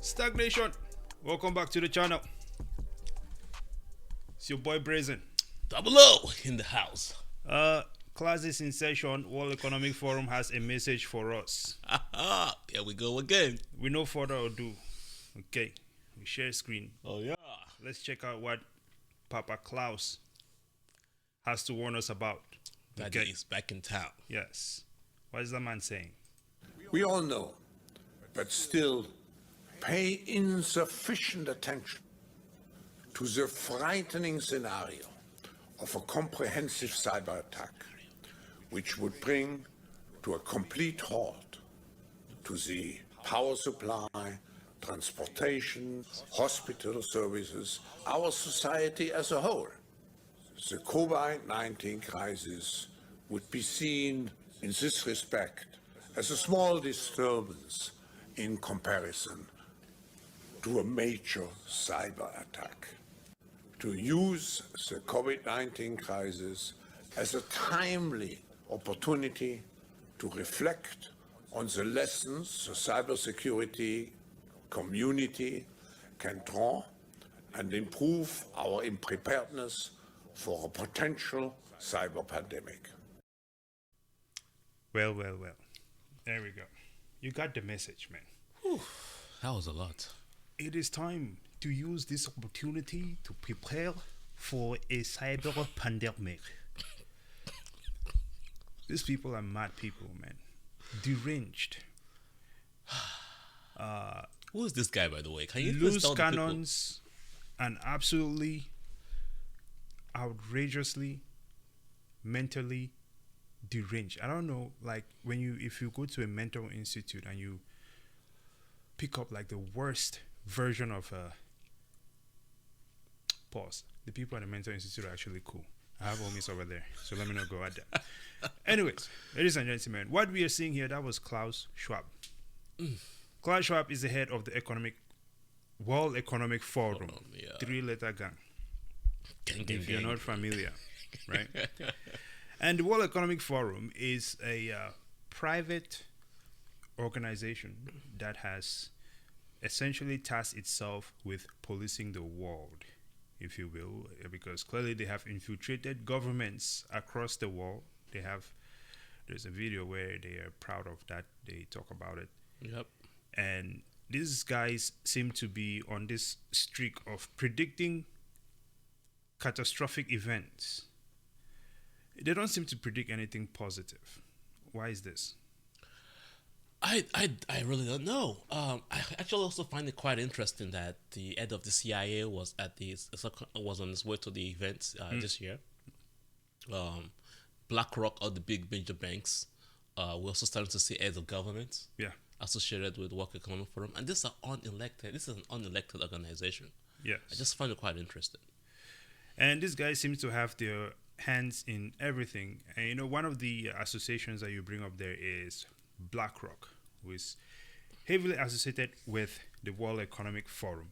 STAKK Nation, welcome back to the channel. It's your boy Brazen. Double O in the house. Class is in session. World Economic Forum has a message for us. Here we go again. With no further ado, okay, we share screen. Oh yeah. Let's check out what Papa Klaus has to warn us about. Daddy is back in town. Yes. What is the man saying? We all know, but still pay insufficient attention to the frightening scenario of a comprehensive cyber attack, which would bring to a complete halt to the power supply, transportation, hospital services, our society as a whole. The COVID-19 crisis would be seen in this respect as a small disturbance in comparison to a major cyber attack. To use the COVID-19 crisis as a timely opportunity to reflect on the lessons the cybersecurity community can draw and improve our preparedness for a potential cyber pandemic. Well. There we go. You got the message, man. Whew, that was a lot. It is time to use this opportunity to prepare for a cyber pandemic. These people are mad people, man. Deranged. Who is this guy, by the way? Can you Loose list all the people? cannons and absolutely outrageously mentally deranged. I don't know, like if you go to a mental institute and you pick up like the worst version of a pause. The people at the mental institute are actually cool. I have homies over there, so let me not go at that. Anyways, ladies and gentlemen, what we are seeing here, that was Klaus Schwab. Klaus Schwab is the head of the World Economic Forum, yeah. three-letter gang. Gang, If you're gang. not familiar, right? And the World Economic Forum is a private organization that has essentially tasked itself with policing the world, if you will, because clearly they have infiltrated governments across the world. There's a video where they are proud of that. They talk about it. Yep. And these guys seem to be on this streak of predicting catastrophic events. They don't seem to predict anything positive. Why is this? I really don't know. I actually also find it quite interesting that the head of the CIA was was on his way to the event this year. BlackRock, all the big major banks, we're also starting to see heads of government Yeah. associated with World Economic Forum, and these are unelected. This is an unelected organization. Yes. I just find it quite interesting. And these guys seem to have their hands in everything. And one of the associations that you bring up there is BlackRock, who is heavily associated with the World Economic Forum.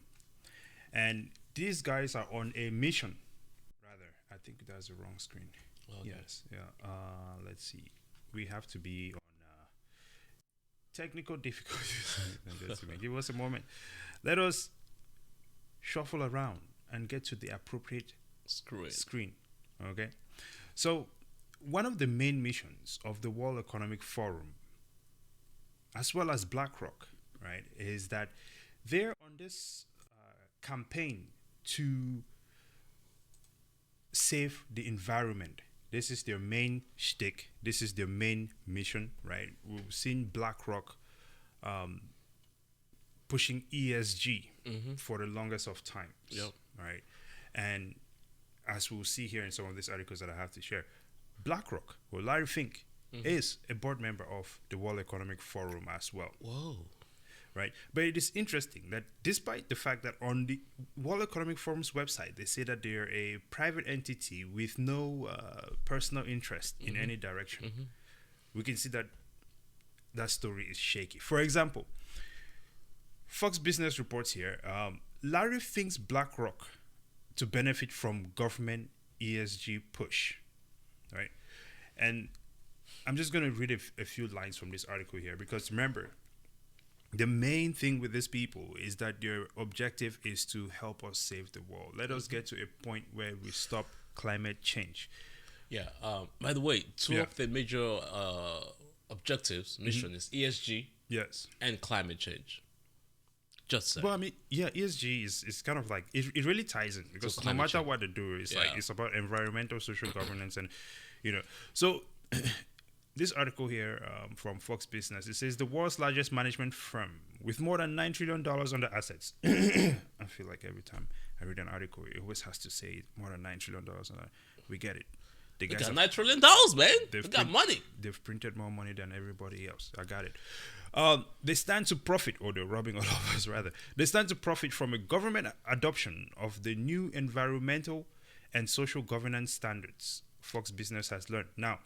And these guys are on a mission. Rather, I think that's the wrong screen. Okay. Yes. Yeah. Let's see. We have to be on technical difficulties. Give us a moment. Let us shuffle around and get to the appropriate Screw it. screen. Okay. So, one of the main missions of the World Economic Forum, as well as BlackRock, right, is that they're on this campaign to save the environment. This is their main shtick. This is their main mission, right? We've seen BlackRock pushing ESG for the longest of times, Yep. right? And as we'll see here in some of these articles that I have to share, BlackRock, or Larry Fink, is a board member of the World Economic Forum as well, Whoa. right? But it is interesting that despite the fact that on the World Economic Forum's website, they say that they're a private entity with no personal interest in any direction, we can see that that story is shaky. For example, Fox Business reports here, Larry Fink's BlackRock to benefit from government ESG push, right? And I'm just going to read a few lines from this article here, because remember, the main thing with these people is that their objective is to help us save the world. Let us get to a point where we stop climate change. Yeah. By the way, two Yeah. of the major objectives, mission is ESG Yes. and climate change. Just say. Well, I mean, yeah, ESG is kind of like it really ties in because no climate matter change. what they do, it's like Yeah. it's about environmental, social governance, and So this article here from Fox Business, it says the world's largest management firm with more than $9 trillion under assets. I feel like every time I read an article, it always has to say more than $9 trillion. We get it. They We guys got have- $9 trillion, man. We got print- money. They've printed more money than everybody else. I got it. They stand to profit, or they're robbing all of us rather. They stand to profit from a government adoption of the new environmental and social governance standards, Fox Business has learned. Now,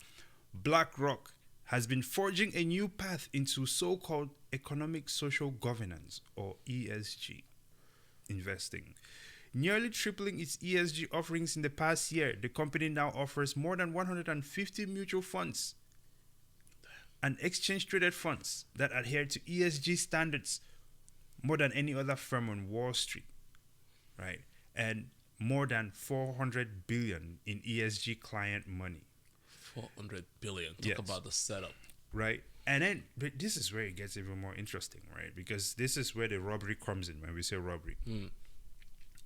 BlackRock has been forging a new path into so-called economic social governance, or ESG, investing. Nearly tripling its ESG offerings in the past year, the company now offers more than 150 mutual funds and exchange-traded funds that adhere to ESG standards more than any other firm on Wall Street, right? And more than 400 billion in ESG client money, 400 billion. Talk Yes. about the setup. right? And then, but this is where it gets even more interesting, right? Because this is where the robbery comes in when we say robbery.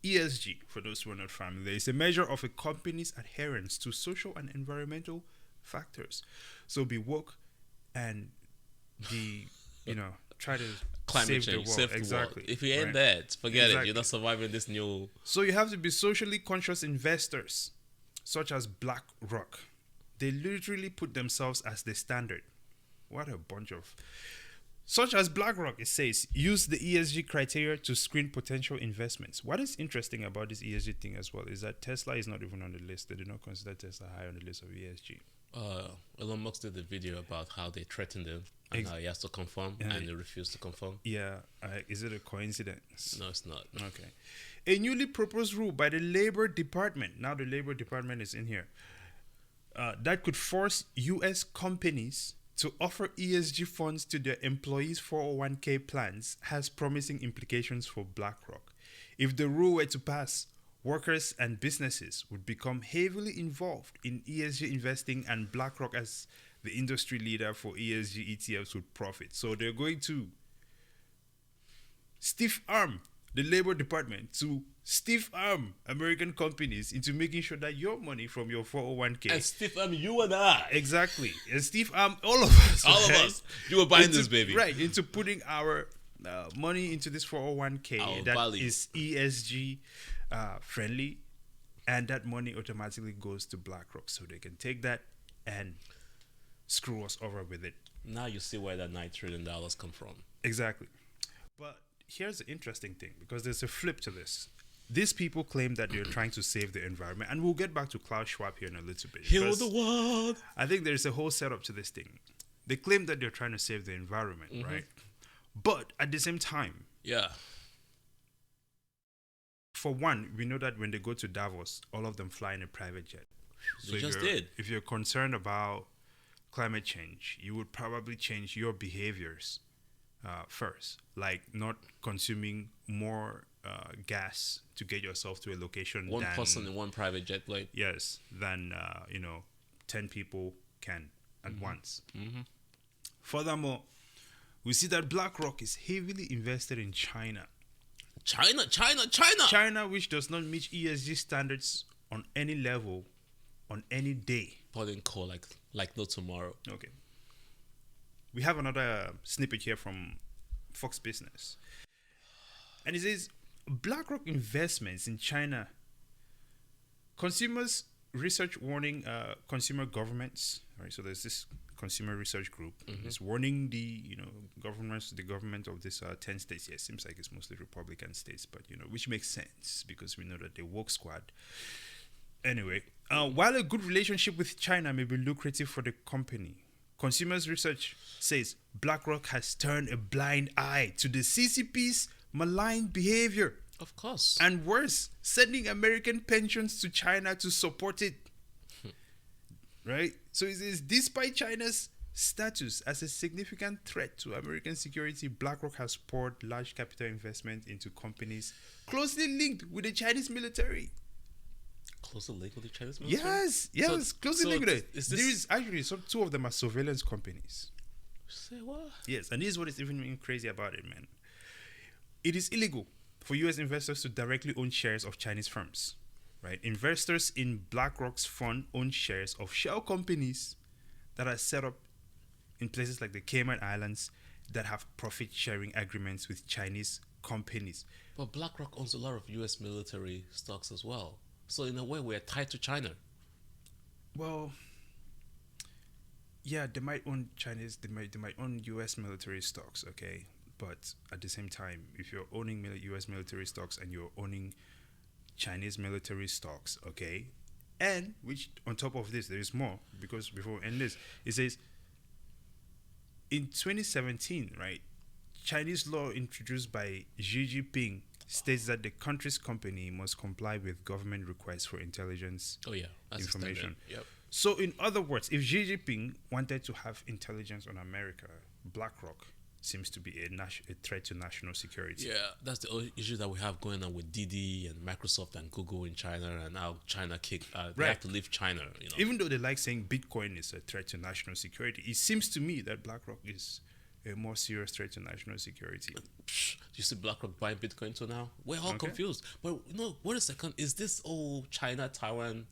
ESG, for those who are not familiar, is a measure of a company's adherence to social and environmental factors. So be woke and be, try to Climate save change, the world. save the Exactly. world. If you ain't right? that, forget it. Exactly. You're not surviving this new. So you have to be socially conscious investors, such as BlackRock. They literally put themselves as the standard. What a bunch of... Such as BlackRock, it says, use the ESG criteria to screen potential investments. What is interesting about this ESG thing as well is that Tesla is not even on the list. They do not consider Tesla high on the list of ESG. Elon Musk did a video about how they threatened him and how he has to confirm and he refused to confirm. Yeah, is it a coincidence? No, it's not. Okay. A newly proposed rule by the Labor Department, now the Labor Department is in here, that could force U.S. companies to offer ESG funds to their employees' 401k plans has promising implications for BlackRock. If the rule were to pass, workers and businesses would become heavily involved in ESG investing, and BlackRock, as the industry leader for ESG ETFs, would profit. So they're going to stiff arm the Labor Department to stiff arm American companies into making sure that your money from your 401k... And Steve, you and I. Exactly. And stiff arm all of us. All of right? us. You were buying Into- this, baby. Right, into putting our money into this 401k Our that value. is ESG friendly, and that money automatically goes to BlackRock, so they can take that and screw us over with it. Now you see where that $9 trillion come from. Exactly. But here's the interesting thing, because there's a flip to this. These people claim that they're trying to save the environment, and we'll get back to Klaus Schwab here in a little bit. Heal because the world. I think there's a whole setup to this thing. They claim that they're trying to save the environment, right? But at the same time, Yeah. for one, we know that when they go to Davos, all of them fly in a private jet. They if just you're- did. If you're concerned about climate change, you would probably change your behaviors first, like not consuming more gas to get yourself to a location. One than, person in one private jet plane. Yes, than 10 people can at once. Furthermore, we see that BlackRock is heavily invested in China. China. China, which does not meet ESG standards on any level, on any day. Pouring coal like no tomorrow. Okay. We have another snippet here from Fox Business. And it says, BlackRock investments in China. Consumers research warning consumer governments. Right, so there's this consumer research group. It's warning the the government of this 10 states. Yeah, it seems like it's mostly Republican states, but which makes sense because we know that they woke squad. Anyway, while a good relationship with China may be lucrative for the company, consumers research says BlackRock has turned a blind eye to the CCP's malign behavior. Of course. And worse, sending American pensions to China to support it. Right? So it says, despite China's status as a significant threat to American security, BlackRock has poured large capital investment into companies closely linked with the Chinese military. Closely linked with the Chinese military? Yes, closely linked with it. Is There this... is actually two of them are surveillance companies. Say what? Yes, and this is what is even crazy about it, man. It is illegal for U.S. investors to directly own shares of Chinese firms, right? Investors in BlackRock's fund own shares of shell companies that are set up in places like the Cayman Islands that have profit-sharing agreements with Chinese companies. But BlackRock owns a lot of U.S. military stocks as well. So in a way, we're tied to China. Well, yeah, they might own Chinese, they might own U.S. military stocks, okay? But at the same time, if you're owning U.S. military stocks and you're owning Chinese military stocks, okay? And which on top of this, there is more, because before we end this, it says in 2017, right, Chinese law introduced by Xi Jinping states that the country's company must comply with government requests for intelligence information. Yep. So, in other words, if Xi Jinping wanted to have intelligence on America, BlackRock seems to be a threat to national security. Yeah, that's the issue that we have going on with Didi and Microsoft and Google in China, and now China they have to leave China. You know, even though they like saying Bitcoin is a threat to national security, it seems to me that BlackRock is a more serious threat to national security. You see BlackRock buying Bitcoin too now? We're all confused. But no, wait a second. Is this old China-Taiwan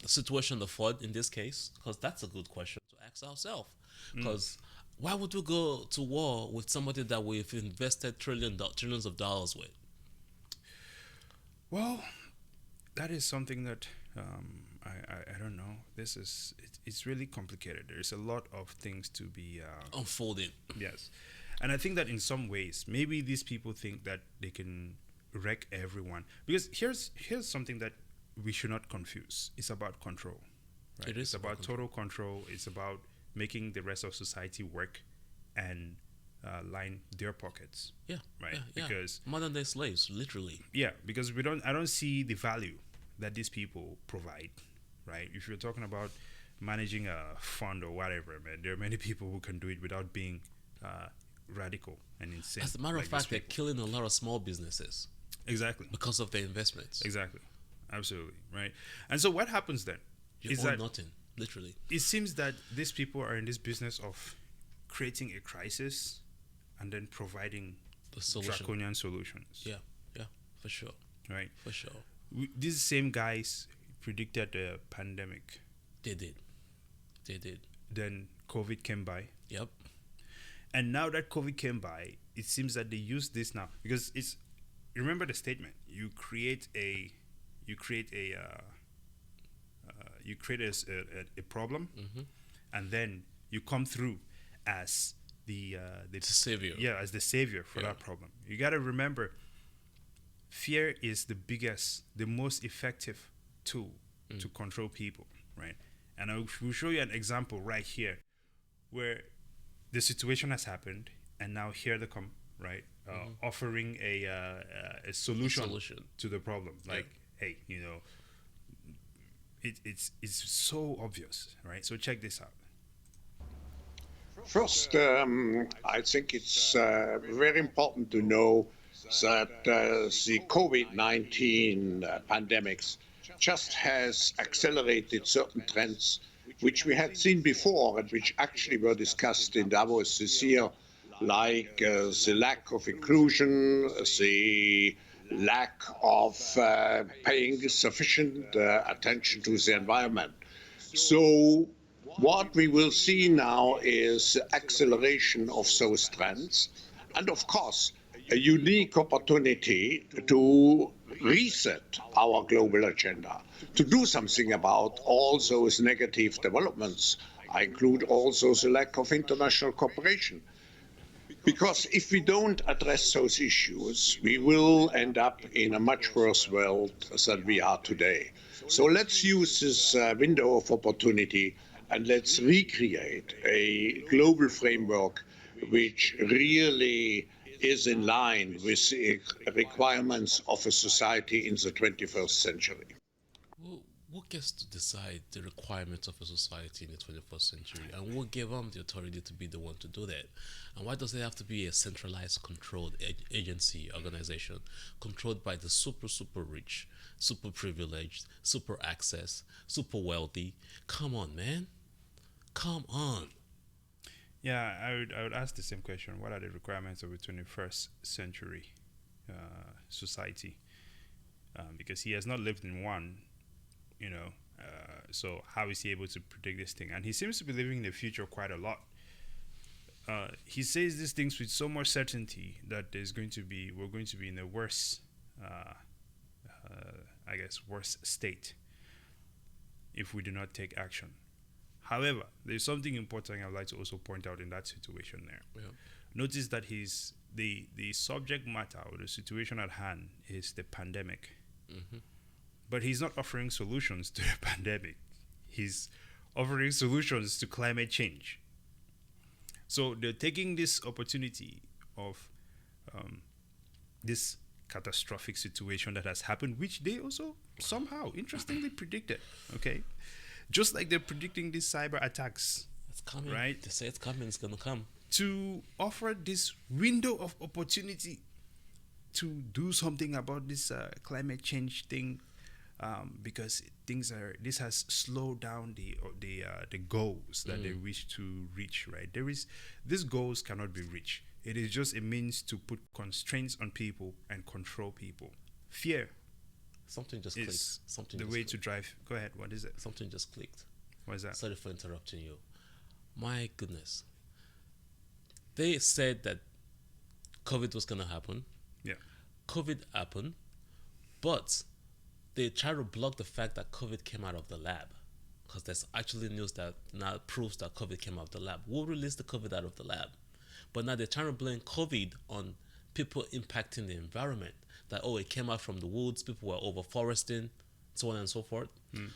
situation the fault in this case? Because that's a good question to ask ourselves. Because why would we go to war with somebody that we've invested trillions of dollars with? Well, that is something that I don't know. It's really complicated. There's a lot of things to be Unfolding. Yes, and I think that in some ways, maybe these people think that they can wreck everyone, because here's something that we should not confuse. It's about control. Right? It is about total control. It's about making the rest of society work and line their pockets. Yeah. Right. Yeah. Because modern day slaves, literally. Yeah, because I don't see the value that these people provide. Right. If you're talking about managing a fund or whatever, man, there are many people who can do it without being radical and insane. As a matter of fact, they're killing a lot of small businesses. Exactly. Because of their investments. Exactly. Absolutely. Right. And so what happens then? You own nothing, literally. It seems that these people are in this business of creating a crisis and then providing draconian solutions. Yeah, for sure. Right. For sure. These same guys predicted the pandemic. They did. Then COVID came by. Yep. And now that COVID came by, it seems that they use this now, because it's, remember the statement, you create a problem, and then you come through as the savior. Yeah, as the savior for that problem. You got to remember, fear is the most effective tool to control people, right? And I will show you an example right here, where the situation has happened, and now here they come, right? Offering a solution to the problem. Like, hey, it's so obvious, right? So check this out. First, I think it's very important to know that the COVID-19 pandemics just has accelerated certain trends which we had seen before and which actually were discussed in Davos this year, like the lack of inclusion, the lack of paying sufficient attention to the environment. So what we will see now is acceleration of those trends, and of course, a unique opportunity to reset our global agenda, to do something about all those negative developments. I include also the lack of international cooperation. Because if we don't address those issues, we will end up in a much worse world than we are today. So let's use this window of opportunity and let's recreate a global framework which really is in line with the requirements of a society in the 21st century. who gets to decide the requirements of a society in the 21st century? And who gave them the authority to be the one to do that? And why does it have to be a centralized, controlled agency, organization, controlled by the super, super rich, super privileged, super access, super wealthy? Come on, man. Come on. Yeah, I would ask the same question. What are the requirements of a 21st century society? Because he has not lived in one, you know. So how is he able to predict this thing? And he seems to be living in the future quite a lot. He says these things with so much certainty that we're going to be in a worse, I guess, worse state if we do not take action. However, there's something important I'd like to also point out in that situation there. Yeah. Notice that the subject matter or the situation at hand is the pandemic. Mm-hmm. But he's not offering solutions to the pandemic. He's offering solutions to climate change. So they're taking this opportunity of this catastrophic situation that has happened, which they also somehow interestingly predicted. Okay, just like they're predicting these cyber attacks, It's coming. Right. They say it's coming. It's going to come. to offer this window of opportunity to do something about this climate change thing, because this has slowed down the goals that they wish to reach. Right, these goals cannot be reached. It is just a means to put constraints on people and control people. Fear Something just is clicked. Something the just way clicked. to drive. Go ahead. What is it? Something just clicked. What is that? Sorry for interrupting you. My goodness. They said that COVID was going to happen. Yeah. COVID happened, but they try to block the fact that COVID came out of the lab, because there's actually news that now proves that COVID came out of the lab. We'll release the COVID out of the lab. But now they're trying to blame COVID on people impacting the environment. That, oh, it came out from the woods, people were overforesting, so on and so forth.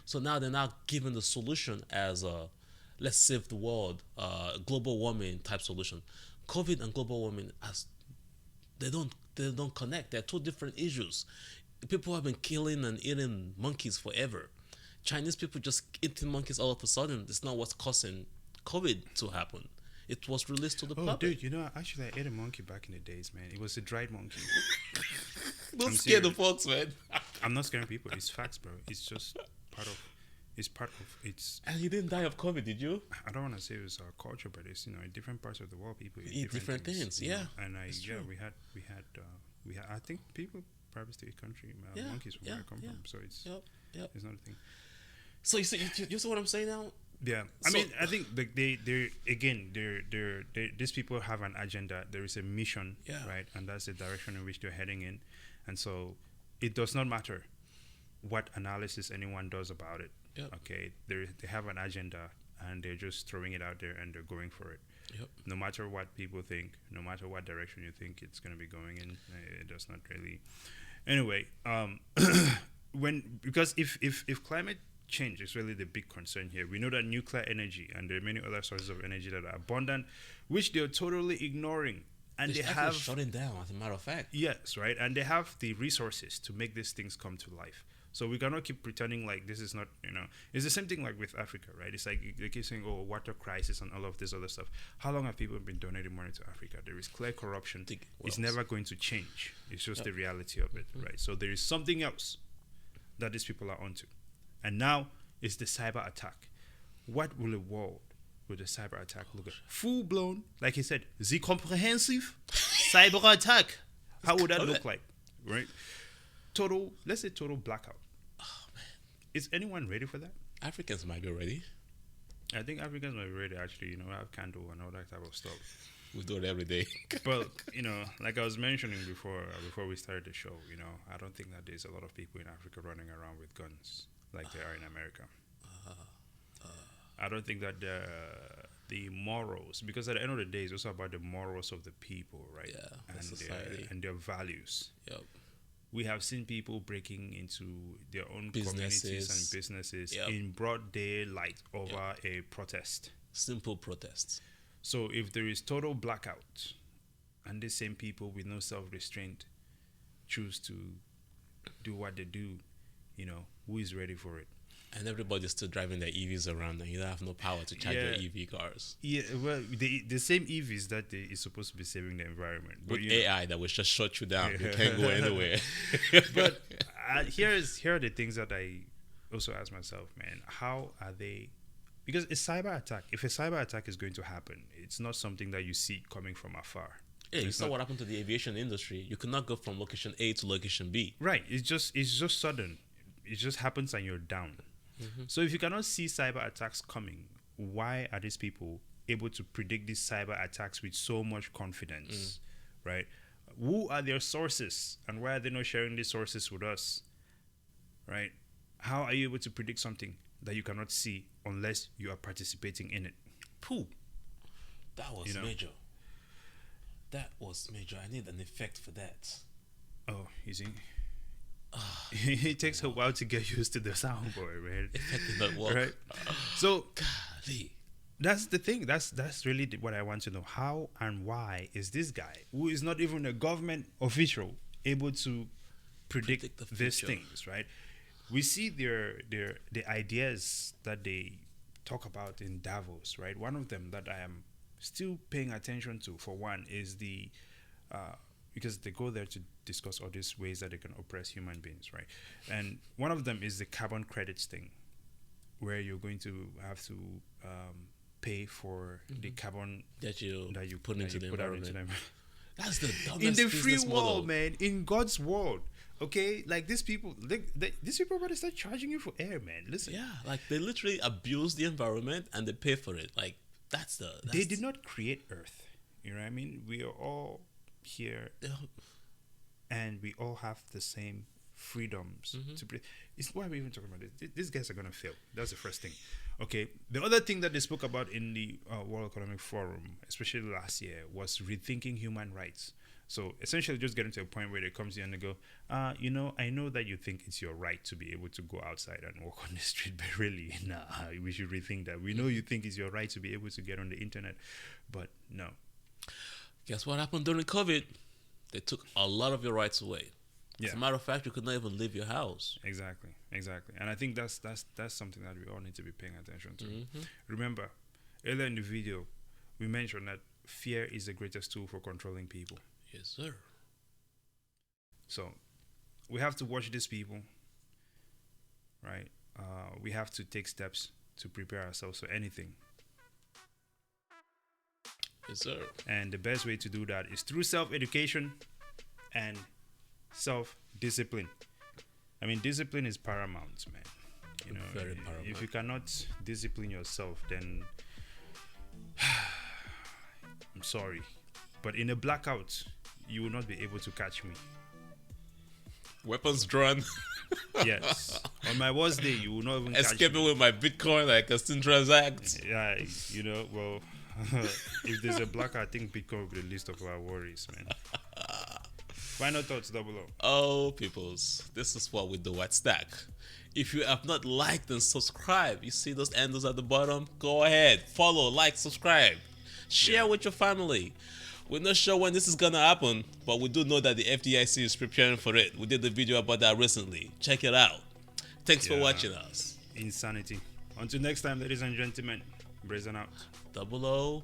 So now they're now giving the solution as a let's save the world, global warming type solution. COVID and global warming, they don't connect. They're two different issues. People have been killing and eating monkeys forever. Chinese people just eating monkeys all of a sudden. It's not what's causing COVID to happen. It was released to the Oh, public. dude, actually, I ate a monkey back in the days, man. It was a dried monkey. Don't I'm scare the serious. folks, man. I'm not scaring people. It's facts, bro. It's just part of it's. And you didn't die of COVID, did you? I don't want to say it was our culture, but it's, in different parts of the world, people Eat different things, you know. yeah. And That's true. we had I think people probably stay country Yeah, monkeys from where I come from, so it's Yep. it's not a thing. So you see what I'm saying now? Yeah, So- I think like they're these people have an agenda. There is a mission, Yeah. right, and that's the direction in which they're heading in, and so it does not matter what analysis anyone does about it. Yep. Okay, they have an agenda and they're just throwing it out there and they're going for it. Yep. No matter what people think, no matter what direction you think it's going to be going in, it does not really. Anyway, because if climate change is really the big concern here, we know that nuclear energy and there are many other sources of energy that are abundant, which they're totally ignoring, and they They're have shutting down, as a matter of fact. yes, right, and they have the resources to make these things come to life. So we cannot keep pretending like this is not, it's the same thing like with Africa, right? It's like they keep saying, oh, water crisis and all of this other stuff. How long have people been donating money to Africa? There is clear corruption. It's never going to change. It's just the reality of it, right? So there is something else that these people are onto. And now it's the cyber attack. What will a world with a cyber attack look like? Full blown, like he said, the comprehensive cyber attack. How would that look like, right? Let's say total blackout. Oh man, Is anyone ready for that? Africans might be ready. I think Africans might be ready, actually, have candle and all that type of stuff. We do it every day. But, like I was mentioning before we started the show, I don't think that there's a lot of people in Africa running around with guns like there are in America. I don't think that the morals, because at the end of the day, it's also about the morals of the people, right? Yeah, the and society. and their values. Yep. We have seen people breaking into their own communities Businesses. and businesses Yep. in broad daylight over a protest. Simple protests. So if there is total blackout and these same people with no self-restraint choose to do what they do, who is ready for it? And everybody's still driving their EVs around, and you don't have no power to charge your EV cars. Yeah, well, the same EVs that they is supposed to be saving the environment. With But AI that will just shut you down. You can't go anywhere. But here are the things that I also ask myself, man. How are they? Because a cyber attack, if a cyber attack is going to happen, it's not something that you see coming from afar. Yeah, you It's saw not- what happened to the aviation industry. You could not go from location A to location B. Right. It's just sudden. It just happens and you're down. So if you cannot see cyber attacks coming, why are these people able to predict these cyber attacks with so much confidence? Right? Who are their sources and why are they not sharing these sources with us? Right? How are you able to predict something that you cannot see unless you are participating in it? Pooh. That was You know? major. That was major. I need an effect for that. Oh, you see? It takes a while to get used to the soundboard, man. Effect did not work. Right? So Golly. that's the thing. That's really what I want to know. How and why is this guy, who is not even a government official, able to predict the these future. things? Right? We see the ideas that they talk about in Davos. Right? One of them that I am still paying attention to, for one, is the because they go there to discuss all these ways that they can oppress human beings, right? And one of them is the carbon credits thing, where you're going to have to pay for the carbon That you put that into the put out environment. into them. That's the dumbest In the free business model. world, man, in God's world. Okay, like these people, these people are going to start charging you for air, man. Listen, Yeah, like they literally abuse the environment and they pay for it. Like that's they did not create Earth. You know what I mean? We are all here, and we all have the same freedoms to breathe. It's why we're even talking about this. These guys are gonna fail. That's the first thing. Okay. The other thing that they spoke about in the World Economic Forum, especially last year, was rethinking human rights. So essentially, just getting to a point where they come to you and they go, I know that you think it's your right to be able to go outside and walk on the street, but really, nah, we should rethink that. We know you think it's your right to be able to get on the internet, but no. Guess what happened during COVID? They took a lot of your rights away. Yeah. As a matter of fact, you could not even leave your house. Exactly. And I think that's something that we all need to be paying attention to. Remember, earlier in the video, we mentioned that fear is the greatest tool for controlling people. Yes, sir. So we have to watch these people, right? We have to take steps to prepare ourselves for anything. Yes, sir. And the best way to do that is through self-education and self-discipline. I mean, discipline is paramount, man. You know, Very paramount. if you cannot discipline yourself, then I'm sorry, but in a blackout, you will not be able to catch me. Weapons drawn. Yes, on my worst day, you will not even catch Escaping me. with my Bitcoin, I can still transact. Yeah, well, if there's a blackout, I think Bitcoin will be the least of our worries, man. Final thoughts, Double O. Oh, peoples, this is what we do at Stack. If you have not liked and subscribed, you see those handles at the bottom? Go ahead, follow, like, subscribe. Share with your family. We're not sure when this is gonna happen, but we do know that the FDIC is preparing for it. We did the video about that recently. Check it out. Thanks for Yeah. watching us. Insanity. Until next time, ladies and gentlemen, brazen out. Double O.